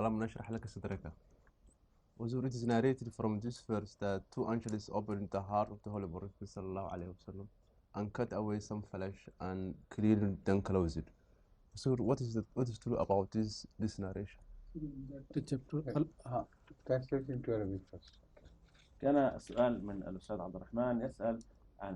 ألم نشرح لك صدرك. It is narrated from this verse that two angels opened the heart of the Holy Prophet sallallahu alaihi wasallam and cut away some flesh and cleaned then closed it. So what is true about this narration? The chapter translate into Arabic first. كان السؤال من الأستاذ عبد الرحمن يسأل عن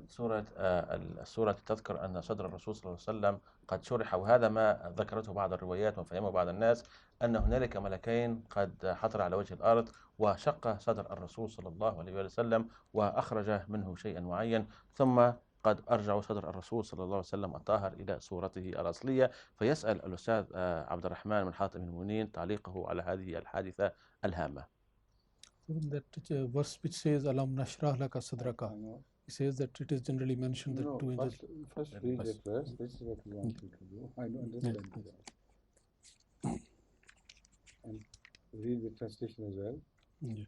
السورة تذكر أن صدر الرسول صلى الله عليه وسلم قد شرح، وهذا ما ذكرته بعض الروايات وفهمه بعض الناس أن هنالك ملكين قد حضر على وجه الأرض وشق صدر الرسول صلى الله عليه وسلم وأخرج منه شيئا معين، ثم قد أرجعوا صدر الرسول صلى الله عليه وسلم الطاهر إلى صورته الأصلية. فيسأل الأستاذ عبد الرحمن من حاتم المنين تعليقه على هذه الحادثة الهامة. that verse which says Alam Nashrah Laka Sadraka, he says that it is generally mentioned that two angels. First read that verse. This is what we want you to do. I don't understand that. And read the translation as well. Yeah.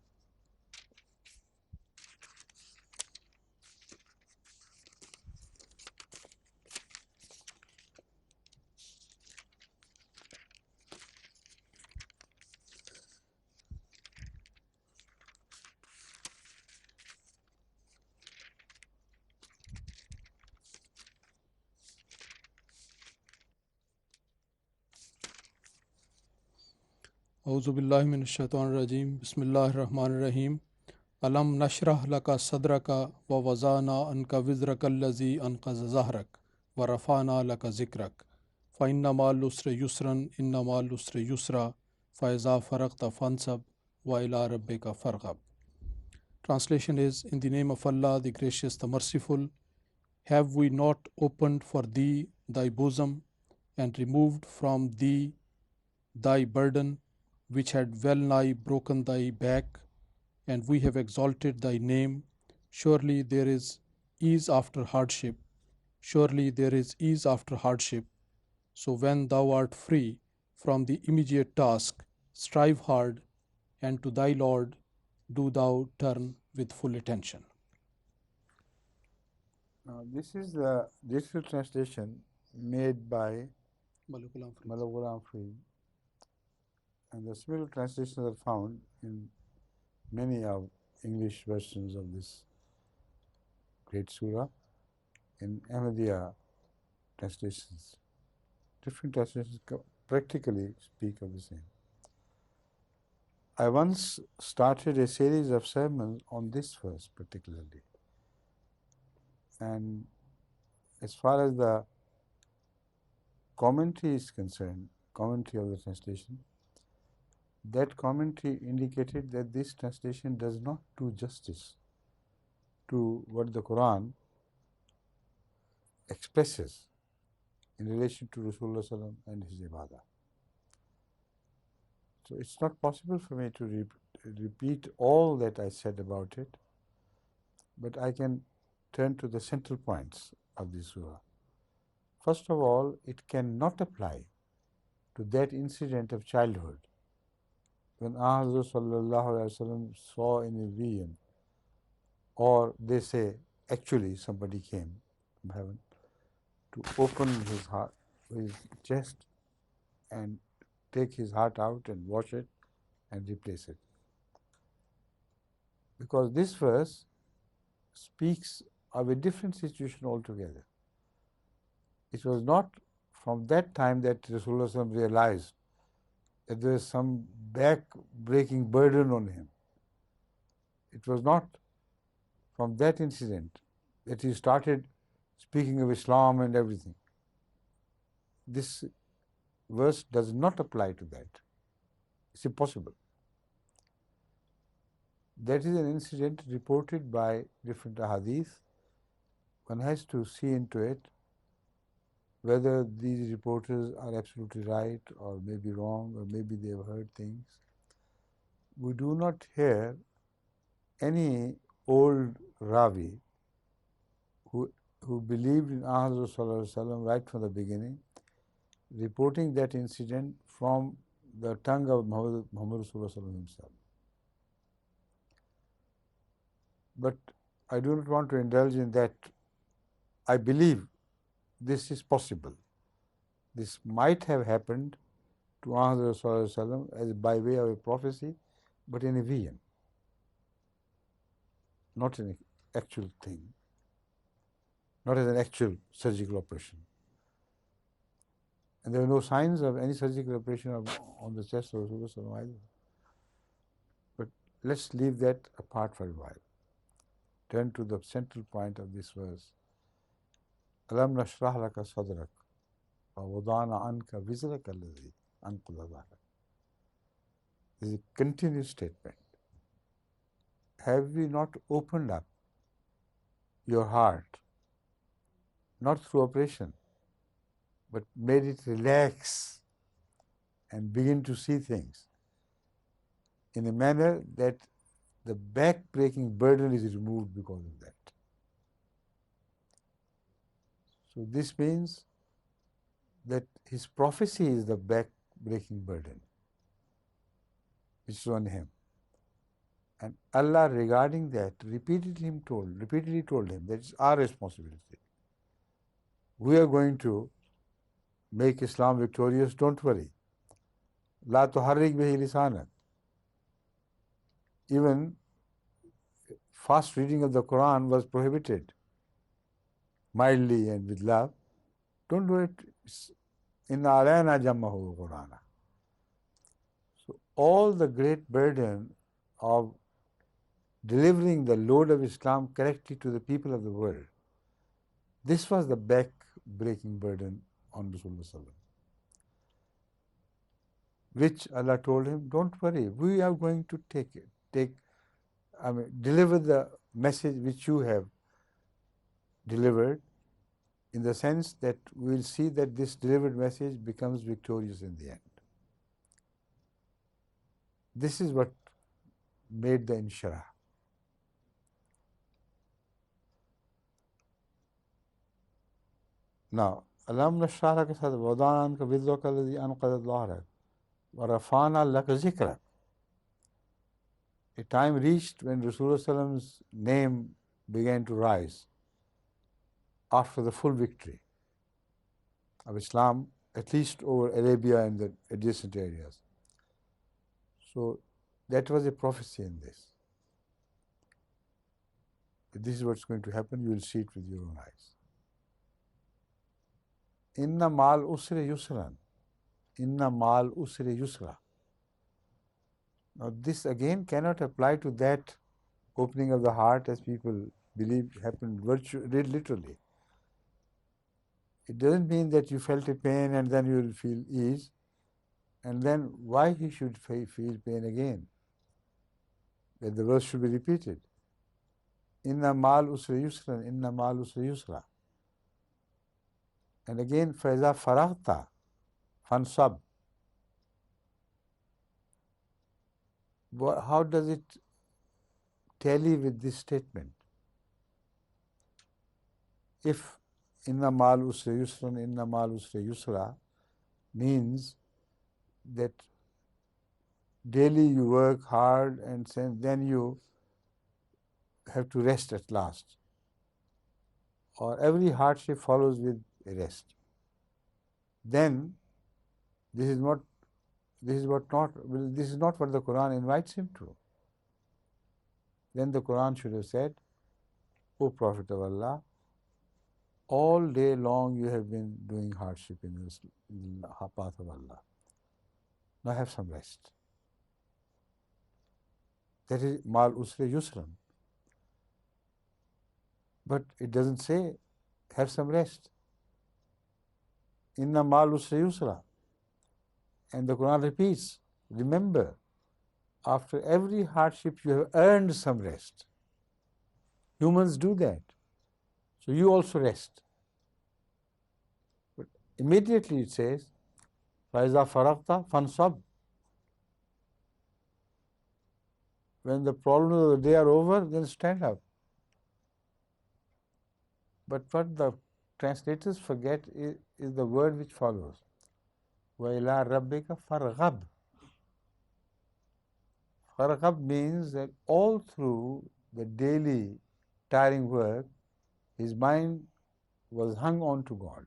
أعوذ بالله من الشيطان الرجيم بسم الله الرحمن الرحيم ألم نشرح لك صدرك ووضعنا عنك وزرك الذي أنقض ظهرك ورفعنا لك ذكرك فإن مع العسر يسرا إن مع العسر يسرا فإذا فرغت فانصب وإلى ربك فارغب. Translation is, in the name of Allah, the gracious, the merciful, have we not opened for thee thy bosom and removed from thee thy burden, which had well nigh broken thy back, and we have exalted thy name. Surely there is ease after hardship. Surely there is ease after hardship. So when thou art free from the immediate task, strive hard, and to thy Lord do thou turn with full attention. Now, this is the digital translation made by Malak Free. And the similar translations are found in many of English versions of this great surah, in Ahmadiyya translations. Different translations practically speak of the same. I once started a series of sermons on this verse particularly. And as far as the commentary is concerned, commentary of the translation, that commentary indicated that this translation does not do justice to what the Quran expresses in relation to Rasulullah Sallam and his ibadah. So it's not possible for me to repeat all that I said about it, but I can turn to the central points of this surah. First of all, it cannot apply to that incident of childhood when Hazrat Sallallahu Alaihi Wasallam saw in a vision, or they say actually somebody came from heaven to open his heart, his chest, and take his heart out and wash it and replace it. Because this verse speaks of a different situation altogether. It was not from that time that Rasulullah realized that there is some back-breaking burden on him. It was not from that incident that he started speaking of Islam and everything. This verse does not apply to that. It's impossible. That is an incident reported by different ahadith. One has to see into it whether these reporters are absolutely right or maybe wrong, or maybe they have heard things. We do not hear any old Ravi who believed in Ahmad Sallallahu Alaihi Wasallam right from the beginning, reporting that incident from the tongue of Muhammad Sallallahu Alaihi Wasallam himself. But I do not want to indulge in that. I believe this is possible. This might have happened to Rasulullah as by way of a prophecy, but in a vision, not an actual thing, not as an actual surgical operation. And there were no signs of any surgical operation on the chest of Rasulullah either. But let's leave that apart for a while. Turn to the central point of this verse. Alam nashrah laka sadrak wa wada'na anka wizraka alladhi anqadha dhahrak. This is a continuous statement. Have we not opened up your heart, not through operation, but made it relax and begin to see things in a manner that the back-breaking burden is removed because of that. So this means that his prophecy is the back-breaking burden which is on him. And Allah regarding that repeatedly told him that it's our responsibility. We are going to make Islam victorious, don't worry. La tuharrik bihi lisanak. Even fast reading of the Quran was prohibited, mildly and with love. Don't do it. Inna alayna jammahu Qurana. So all the great burden of delivering the load of Islam correctly to the people of the world, this was the back-breaking burden on Rasulullah, which Allah told him, don't worry, we are going to deliver the message which you have delivered, in the sense that we will see that this delivered message becomes victorious in the end. This is what made the Nshirah. Now, Alam nashrah laka sadrak wa wada'na anka wizraka alladhi anqadha dhahrak wa rafa'na laka zikrak. A time reached when Rasulullah's name began to rise after the full victory of Islam, at least over Arabia and the adjacent areas. So that was a prophecy in this. If this is what's going to happen, you will see it with your own eyes. Inna mal usri yusran. Inna mal usri yusra. Now this again cannot apply to that opening of the heart as people believe happened literally. It doesn't mean that you felt a pain and then you will feel ease, and then why he should feel pain again? That the verse should be repeated. Inna mal usri yusran, inna mal usri yusra. And again, فَإِذَا فَرَغْتَ فَانْصَبْ. How does it tally with this statement? If inna mal usri yusran, inna mal usri yusra means that daily you work hard and then you have to rest at last, or every hardship follows with a rest, then this is not what the Quran invites him to. Then the Quran should have said, O Prophet of Allah, all day long you have been doing hardship in the path of Allah. Now have some rest. That is mal usri yusran. But it doesn't say have some rest. Inna mal usri yusra. And the Quran repeats, remember, after every hardship you have earned some rest. Humans do that. So you also rest. But immediately it says, فَإِذَا فَرَغْتَ فَانْصَبْ. When the problems of the day are over, then stand up. But what the translators forget is the word which follows. وَإِلَىٰ رَبِّكَ فَارْغَبْ. Farghab means that all through the daily tiring work, his mind was hung on to God.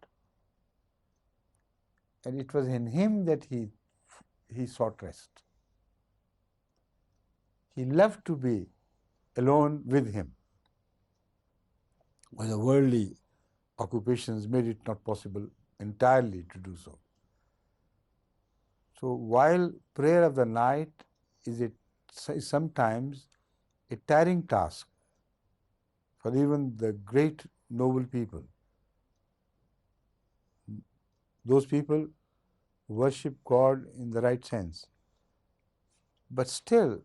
And it was in him that he he sought rest. He loved to be alone with him, but the worldly occupations made it not possible entirely to do so. So while prayer of the night is sometimes a tiring task for even the great noble people, those people who worship God in the right sense, but still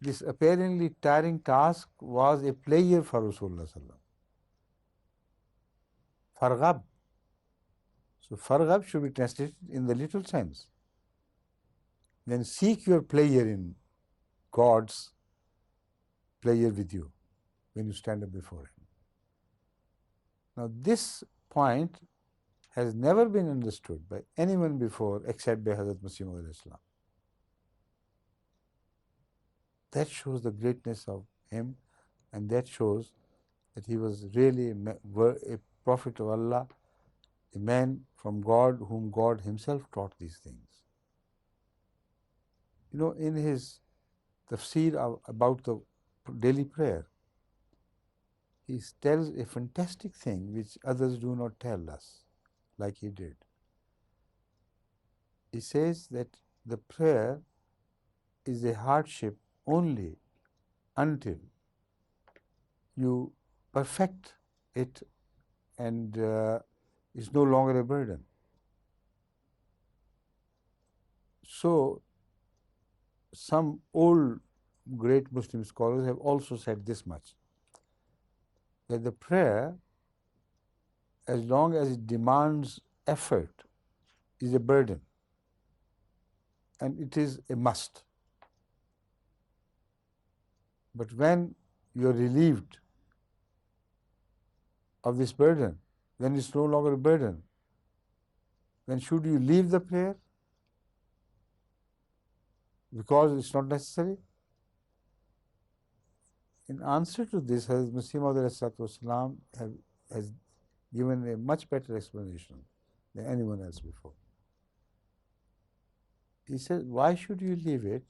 this apparently tiring task was a pleasure for Rasulullah sallallahu. Farghab. So farghab should be translated in the literal sense. Then seek your pleasure in God's pleasure with you when you stand up before Him. Now this point has never been understood by anyone before except by Hazrat Masih Maud Islam. That shows the greatness of him, and that shows that he was really a prophet of Allah, a man from God whom God himself taught these things. You know, in his tafsir about the daily prayer, he tells a fantastic thing which others do not tell us, like he did. He says that the prayer is a hardship only until you perfect it and it's no longer a burden. So some old great Muslim scholars have also said this much, that the prayer, as long as it demands effort, is a burden and it is a must. But when you are relieved of this burden, then it's no longer a burden. Then should you leave the prayer because it's not necessary? In answer to this, Hazrat Masih Maud has given a much better explanation than anyone else before. He says, why should you leave it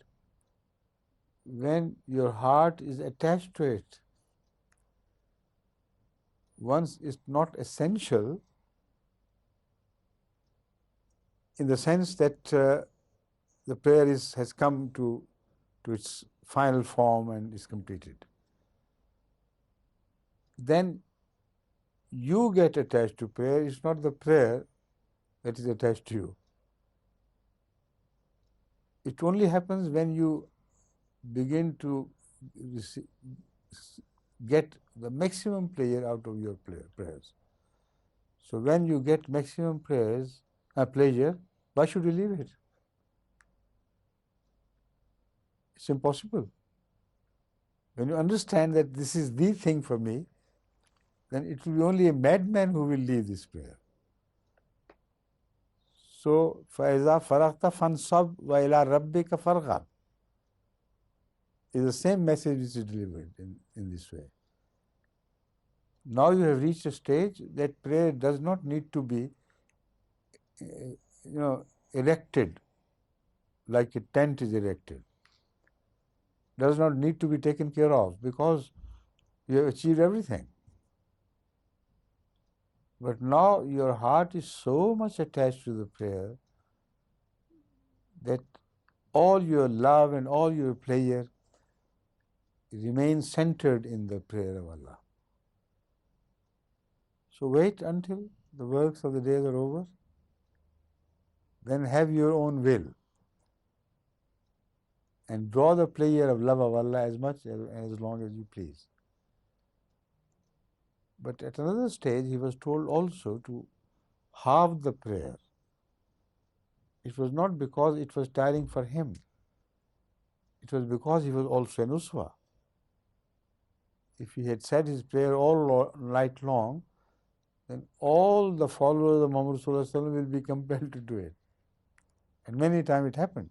when your heart is attached to it? Once it's not essential in the sense that the prayer has come to its final form and is completed, then you get attached to prayer. It's not the prayer that is attached to you. It only happens when you begin to get the maximum pleasure out of your prayers. So when you get maximum pleasure, why should you leave it? It's impossible. When you understand that this is the thing for me, then it will be only a madman who will leave this prayer. So, فَإِذَا فَرَغْتَ فَانْصَبْ وَإِلَىٰ رَبِّكَ فَارْغَبْ is the same message which is delivered in this way. Now you have reached a stage that prayer does not need to be erected like a tent is erected. Does not need to be taken care of because you have achieved everything. But now your heart is so much attached to the prayer that all your love and all your pleasure remains centered in the prayer of Allah. So wait until the works of the days are over, then have your own will and draw the pleasure of love of Allah as much as long as you please. But at another stage, he was told also to halve the prayer. It was not because it was tiring for him. It was because he was also an uswa. If he had said his prayer all night long, then all the followers of Muhammad Sallallahu Alaihi Wasallam will be compelled to do it. And many times it happened.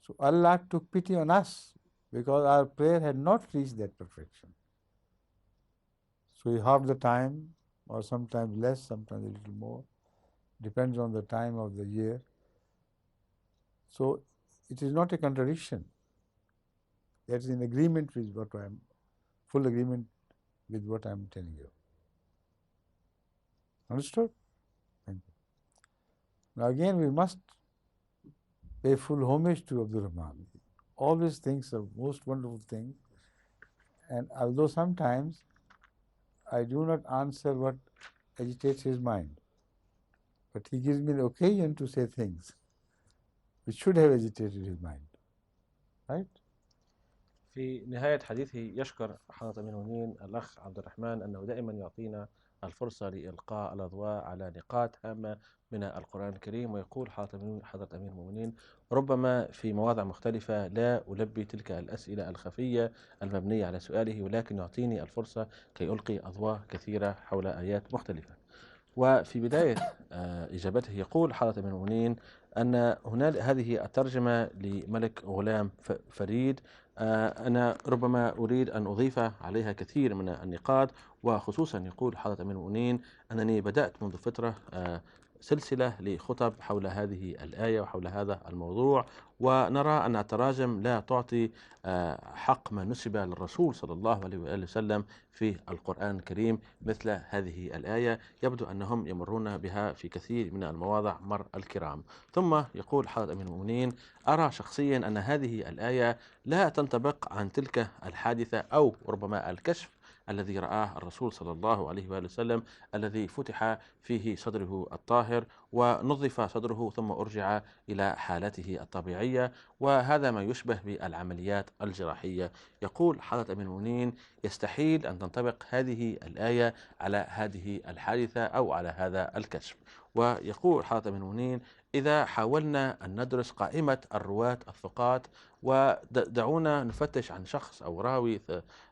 So Allah took pity on us because our prayer had not reached that perfection. So he halved the time, or sometimes less, sometimes a little more, depends on the time of the year. So it is not a contradiction. That is in agreement with what I am, full agreement with what I am telling you. Understood? Thank you. Now again, we must pay full homage to Abdul Rahman. Always thinks of most wonderful things, and although sometimes I do not answer what agitates his mind, but he gives me an occasion to say things which should have agitated his mind. Right? في نهاية حديثه يشكر حضرة أمير المؤمنين الأخ عبد الرحمن أنه دائما يعطينا الفرصة لإلقاء الأضواء على نقاط هامة من القرآن الكريم، ويقول حضرة أمير المؤمنين: ربما في مواضع مختلفة لا ألبي تلك الأسئلة الخفية المبنية على سؤاله، ولكن يعطيني الفرصة كي ألقي أضواء كثيرة حول آيات مختلفة. وفي بداية إجابته يقول حضرة أمير المؤمنين أن هذه الترجمة لملك غلام فريد، أنا ربما أريد أن أضيف عليها كثير من النقاط، وخصوصا يقول حضرة أمير المؤمنين أنني بدأت منذ فترة سلسلة لخطب حول هذه الآية وحول هذا الموضوع، ونرى أن التراجم لا تعطي حق ما نسب للرسول صلى الله عليه وآله وسلم في القرآن الكريم مثل هذه الآية. يبدو أنهم يمرون بها في كثير من المواضع مر الكرام. ثم يقول حضرة أمير المؤمنين: أرى شخصيا أن هذه الآية لا تنطبق عن تلك الحادثة أو ربما الكشف الذي رآه الرسول صلى الله عليه وآله وسلم، الذي فتح فيه صدره الطاهر ونظف صدره ثم أرجع إلى حالته الطبيعية، وهذا ما يشبه بالعمليات الجراحية. يقول حضرة أمير المؤمنين: يستحيل أن تنطبق هذه الآية على هذه الحادثة أو على هذا الكشف. ويقول حضرة أمير المؤمنين: إذا حاولنا أن ندرس قائمة الرواة الثقات ودعونا نفتش عن شخص أو راوي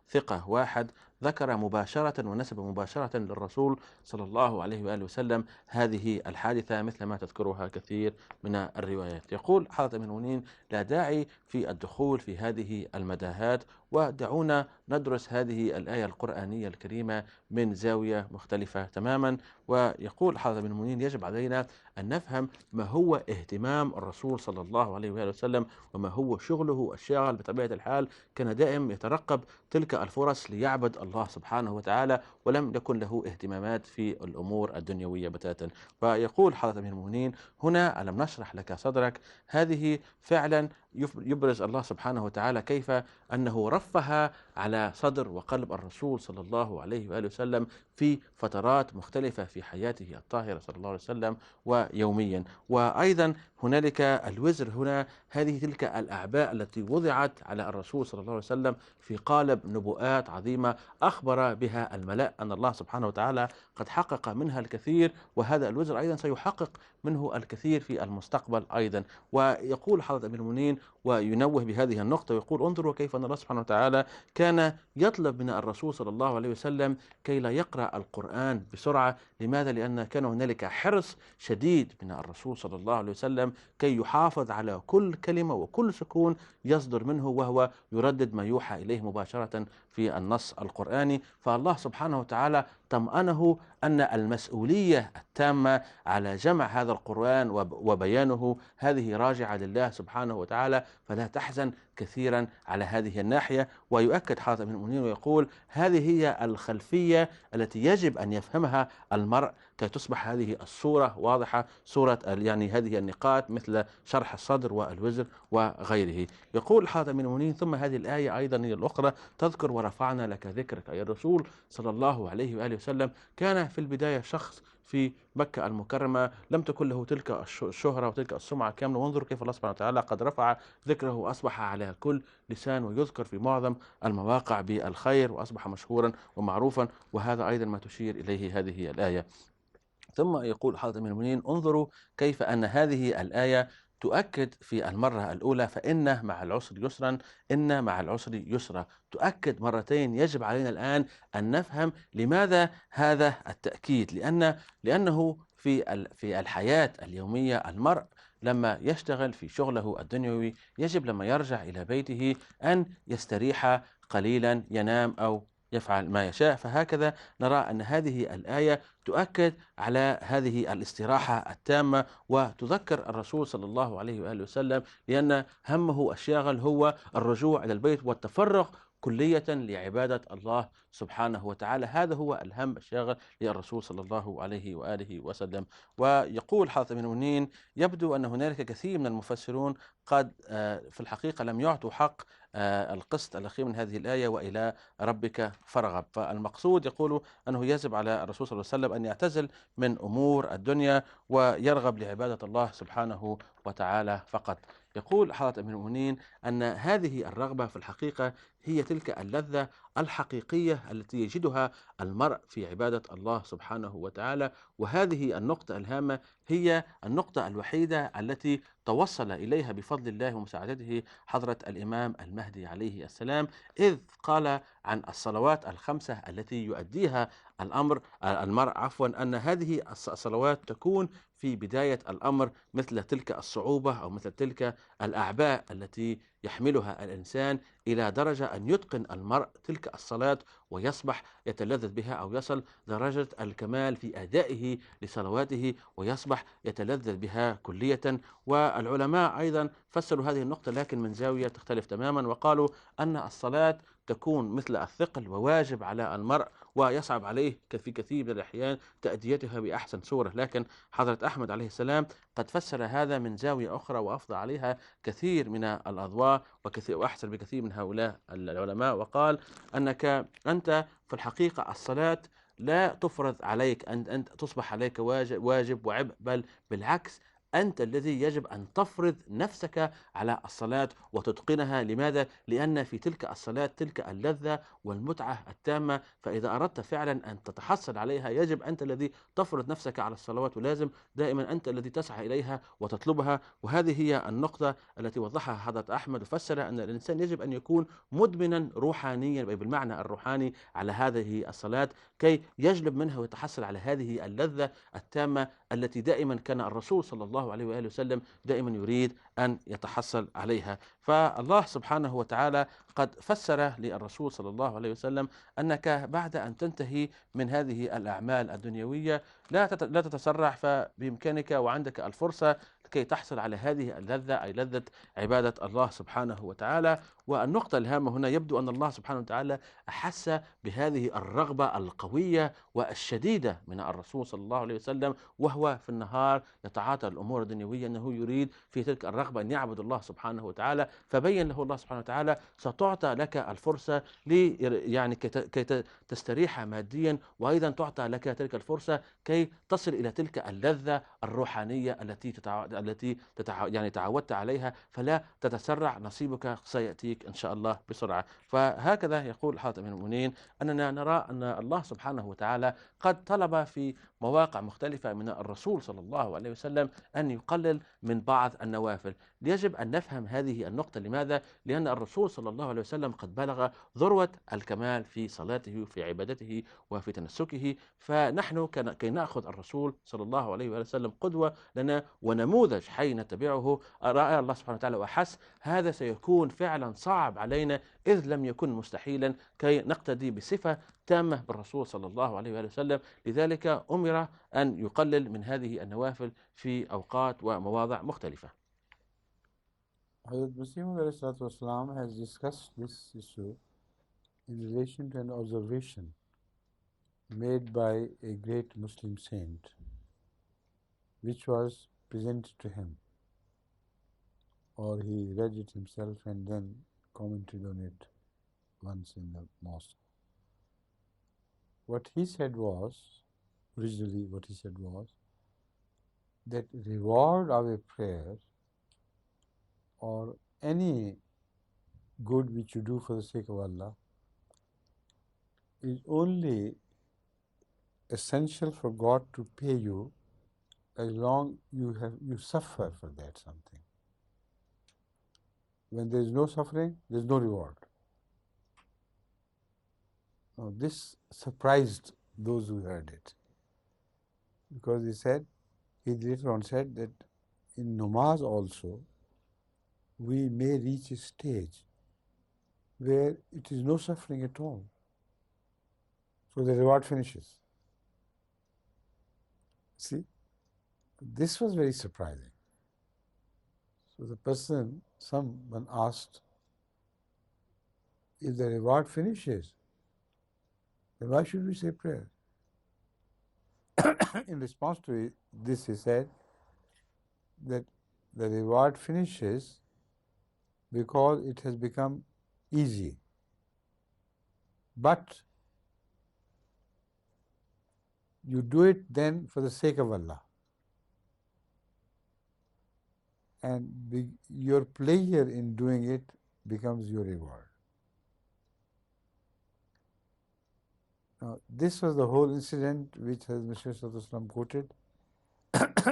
ثقة واحد ذكر مباشرة ونسب مباشرة للرسول صلى الله عليه وآله وسلم هذه الحادثة مثل ما تذكرها كثير من الروايات. يقول حضرة أمير المؤمنين: لا داعي في الدخول في هذه المتاهات، ودعونا ندرس هذه الآية القرآنية الكريمة من زاوية مختلفة تماما. ويقول حضرة أمير المؤمنين: يجب علينا أن نفهم ما هو اهتمام الرسول صلى الله عليه وآله وسلم وما هو شغله الشاغل. بطبيعة الحال كان دائم يترقب تلك الفرص ليعبد الله سبحانه وتعالى، ولم يكن له اهتمامات في الأمور الدنيوية بتاتا. ويقول حضرة أمير المؤمنين: هنا ألم نشرح لك صدرك، هذه فعلا يبرز الله سبحانه وتعالى كيف أنه رفه على صدر وقلب الرسول صلى الله عليه وآله وسلم في فترات مختلفة في حياته الطاهرة صلى الله عليه وسلم ويوميا. وأيضا هنالك الوزر هنا، هذه تلك الأعباء التي وضعت على الرسول صلى الله عليه وسلم في قالب نبوءات عظيمة أخبر بها الملأ أن الله سبحانه وتعالى قد حقق منها الكثير، وهذا الوزر أيضا سيحقق منه الكثير في المستقبل أيضا. ويقول حضرة أمير المؤمنين وينوه بهذه النقطة ويقول: انظروا كيف أن الله سبحانه وتعالى كان يطلب من الرسول صلى الله عليه وسلم كي لا يقرأ القرآن بسرعة. لماذا؟ لأن كان هنالك حرص شديد من الرسول صلى الله عليه وسلم كي يحافظ على كل كلمة وكل سكون يصدر منه وهو يردد ما يوحى إليه مباشرة في النص القرآني. فالله سبحانه وتعالى طمأنه أن المسؤولية التامة على جمع هذا القرآن وبيانه هذه راجعة لله سبحانه وتعالى، فلا تحزن كثيرا على هذه الناحية. ويؤكد حضرة أمير المؤمنين ويقول: هذه هي الخلفية التي يجب أن يفهمها المرء كي تصبح هذه الصورة واضحة، صورة يعني هذه النقاط مثل شرح الصدر والوزر وغيره. يقول حضرة أمير المؤمنين: ثم هذه الآية أيضا هي الأخرى تذكر: ورفعنا لك ذكرك. أي الرسول صلى الله عليه وآله وسلم كان في البداية شخص في مكة المكرمة لم تكن له تلك الشهرة وتلك السمعة كاملة، وانظر كيف الله سبحانه وتعالى قد رفع ذكره وأصبح على كل لسان ويذكر في معظم المواقع بالخير وأصبح مشهورا ومعروفا، وهذا أيضا ما تشير إليه هذه الآية. ثم يقول حضرة أمير المؤمنين: انظروا كيف أن هذه الآية تؤكد في المرة الأولى فإن مع العسر يسرا، إن مع العسر يسرا، تؤكد مرتين. يجب علينا الآن أن نفهم لماذا هذا التأكيد، لأنه في الحياة اليومية المرء لما يشتغل في شغله الدنيوي يجب لما يرجع إلى بيته أن يستريح قليلا، ينام أو يفعل ما يشاء. فهكذا نرى أن هذه الآية تؤكد على هذه الاستراحة التامة، وتذكر الرسول صلى الله عليه وآله وسلم، لأن همه الشاغل هو الرجوع إلى البيت والتفرغ كلية لعبادة الله سبحانه وتعالى. هذا هو الهم الشاغل للرسول صلى الله عليه وآله وسلم. ويقول حضرة أمير المؤمنين: يبدو أن هنالك كثير من المفسرون قد في الحقيقة لم يعطوا حق القسط الأخير من هذه الآية: وإلى ربك فارغب. فالمقصود يقول أنه يجب على الرسول صلى الله عليه وسلم أن يعتزل من أمور الدنيا ويرغب لعبادة الله سبحانه وتعالى فقط. يقول حضرة أمير المؤمنين أن هذه الرغبة في الحقيقة هي تلك اللذة الحقيقية التي يجدها المرء في عبادة الله سبحانه وتعالى. وهذه النقطة الهامة هي النقطة الوحيدة التي توصل إليها بفضل الله ومساعدته حضرة الإمام المهدي عليه السلام، إذ قال عن الصلوات الخمسة التي يؤديها المرء أن هذه الصلوات تكون في بداية الأمر مثل تلك الصعوبة أو مثل تلك الأعباء التي يحملها الإنسان، إلى درجة أن يتقن المرء تلك الصلاة ويصبح يتلذذ بها، أو يصل درجة الكمال في أدائه لصلواته ويصبح يتلذذ بها كلية. والعلماء أيضا فسروا هذه النقطة لكن من زاوية تختلف تماما، وقالوا أن الصلاة تكون مثل الثقل وواجب على المرء ويصعب عليه في كثير من الأحيان تأديتها بأحسن صورة. لكن حضرة أحمد عليه السلام قد فسر هذا من زاوية أخرى وأفضى عليها كثير من الأضواء وأحسن بكثير من هؤلاء العلماء، وقال أنك أنت في الحقيقة الصلاة لا تفرض عليك أنت تصبح عليك واجب وعبء، بل بالعكس أنت الذي يجب أن تفرض نفسك على الصلاة وتتقنها. لماذا؟ لأن في تلك الصلاة تلك اللذة والمتعة التامة، فإذا أردت فعلا أن تتحصل عليها يجب أنت الذي تفرض نفسك على الصلوات، ولازم دائما أنت الذي تسعى إليها وتطلبها. وهذه هي النقطة التي وضحها حضرة أحمد وفسر أن الإنسان يجب أن يكون مدمنا روحانيا بالمعنى الروحاني على هذه الصلاة كي يجلب منها ويتحصل على هذه اللذة التامة التي دائما كان الرسول صلى الله عليه وآله وسلم دائما يريد أن يتحصل عليها. فالله سبحانه وتعالى قد فسر للرسول صلى الله عليه وسلم أنك بعد أن تنتهي من هذه الأعمال الدنيوية لا تتسرع، فبإمكانك وعندك الفرصة كي تحصل على هذه اللذة، أي لذة عبادة الله سبحانه وتعالى. والنقطة الهامة هنا يبدو أن الله سبحانه وتعالى أحس بهذه الرغبة القوية والشديدة من الرسول صلى الله عليه وسلم، وهو في النهار يتعاطى الأمور الدنيوية، أنه يريد في تلك الرغبة أن يعبد الله سبحانه وتعالى، فبين له الله سبحانه وتعالى: ستعطى لك الفرصة يعني كي تستريح ماديا، وأيضا تعطى لك تلك الفرصة كي تصل إلى تلك اللذة الروحانية التي يعني تعودت عليها، فلا تتسرع، نصيبك سيأتيك إن شاء الله بسرعة. فهكذا يقول حضرة أمير المؤمنين أننا نرى أن الله سبحانه وتعالى قد طلب في مواقع مختلفة من الرسول صلى الله عليه وسلم أن يقلل من بعض النوافل. يجب أن نفهم هذه النقطة. لماذا؟ لأن الرسول صلى الله عليه وسلم قد بلغ ذروة الكمال في صلاته وفي عبادته وفي تنسكه، فنحن كي نأخذ الرسول صلى الله عليه وسلم قدوة لنا ونموذج حي نتبعه، رأى الله سبحانه وتعالى وأحس هذا سيكون فعلا صعب علينا إذ لم يكن مستحيلا كي نقتدي بصفة تامة بالرسول صلى الله عليه وسلم. لذلك أمر أن يقلل من هذه النوافل في أوقات ومواضع مختلفة. Hazrat Masih has discussed this issue in relation to an observation made by a great Muslim saint, which was presented to him, or he read it himself and then commented on it once in the mosque. Originally what he said was that reward of a prayer or any good which you do for the sake of Allah is only essential for God to pay you as long you suffer for that something. When there is no suffering, there is no reward. Now this surprised those who heard it, because he later on said that in namaz also we may reach a stage where it is no suffering at all. So the reward finishes. See, this was very surprising. So the person, someone asked, if the reward finishes, then why should we say prayer? In response to this, he said that the reward finishes because it has become easy. But you do it then for the sake of Allah. And your pleasure in doing it becomes your reward. Now, this was the whole incident which Mr. Sallallahu quoted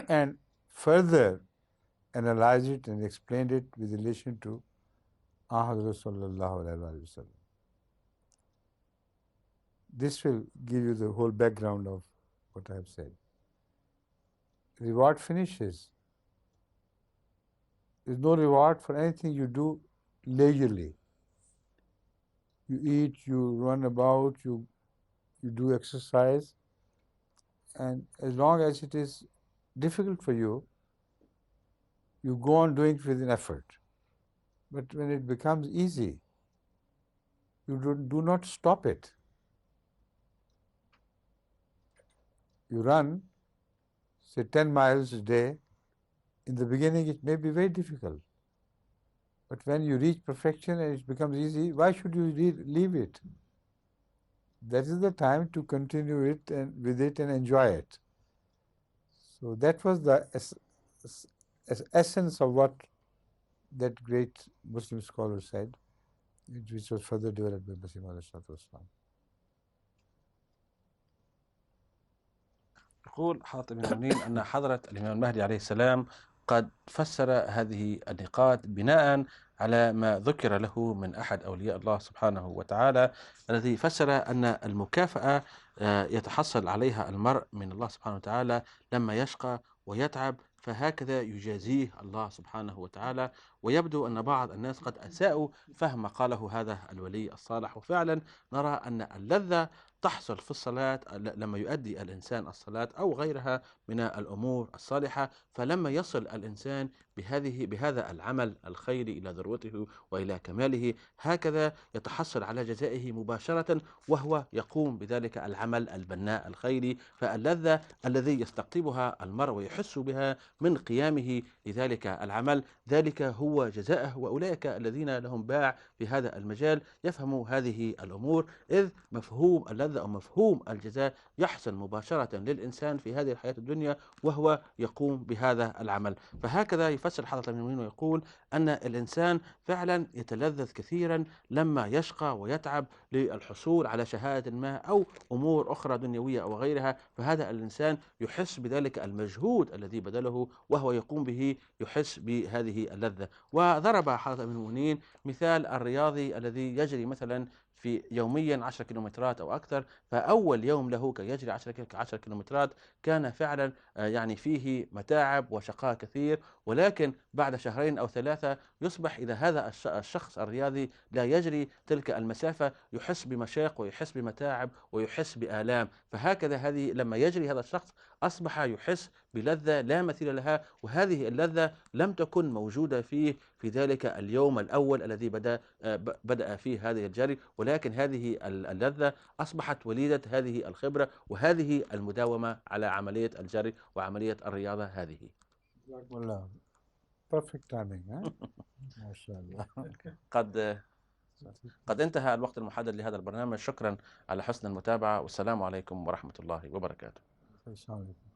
and further analyzed it and explained it with relation to Ahadullah Sallallahu Alaihi Wasallam. This will give you the whole background of what I have said. Reward finishes. There is no reward for anything you do leisurely. You eat, you run about, you do exercise, and as long as it is difficult for you, you go on doing it with an effort. But when it becomes easy, you do not stop it. You run, say 10 miles a day. In the beginning, it may be very difficult. But when you reach perfection and it becomes easy, why should you leave it? That is the time to continue it and with it and enjoy it. So that was the essence of what that great Muslim scholar said, which was further developed by Masih Maud al-Islam. يقول حضرة الأمير المؤمنين أن حضرة الإمام المهدي عليه السلام قد فسر هذه النقاط بناء على ما ذكر له من أحد أولياء الله سبحانه وتعالى، الذي فسر أن المكافأة يتحصل عليها المرء من الله سبحانه وتعالى لما يشقى ويتعب، فهكذا يجازيه الله سبحانه وتعالى. ويبدو أن بعض الناس قد أساءوا فهم ما قاله هذا الولي الصالح، وفعلا نرى أن اللذة تحصل في الصلاة لما يؤدي الإنسان الصلاة أو غيرها من الأمور الصالحة. فلما يصل الإنسان بهذا العمل الخيري إلى ذروته وإلى كماله، هكذا يتحصل على جزائه مباشرة وهو يقوم بذلك العمل البناء الخيري. فاللذة الذي يستقطبها المرء ويحس بها من قيامه لذلك العمل، ذلك هو جزاءه. وأولئك الذين لهم باع في هذا المجال يفهموا هذه الأمور، إذ مفهوم اللذة أو مفهوم الجزاء يحصل مباشرة للإنسان في هذه الحياة الدنيا وهو يقوم بهذا العمل. فهكذا يفسر حضرة الأمير المؤمنين ويقول أن الإنسان فعلا يتلذذ كثيرا لما يشقى ويتعب للحصول على شهادة ما أو أمور أخرى دنيوية أو غيرها، فهذا الإنسان يحس بذلك المجهود الذي بذله وهو يقوم به، يحس بهذه اللذة. وضرب حضرة الأمير المؤمنين مثال الرياضي الذي يجري مثلا في يوميا 10 كيلومترات أو أكثر، فأول يوم له كي يجري 10 كيلومترات كان فعلا يعني فيه متاعب وشقاء كثير، ولكن بعد شهرين أو 3 يصبح إذا هذا الشخص الرياضي لا يجري تلك المسافة يحس بمشاق ويحس بمتاعب ويحس بآلام. فهكذا هذه لما يجري هذا الشخص أصبح يحس بلذة لا مثيل لها، وهذه اللذة لم تكن موجودة فيه في ذلك اليوم الأول الذي بدأ فيه هذه الجري، ولكن هذه اللذة أصبحت وليدة هذه الخبرة وهذه المداومة على عملية الجري وعملية الرياضة هذه. Perfect timing, huh? ما شاء الله. قد انتهى الوقت المحدد لهذا البرنامج. شكرا على حسن المتابعة، والسلام عليكم ورحمة الله وبركاته. السلام عليكم.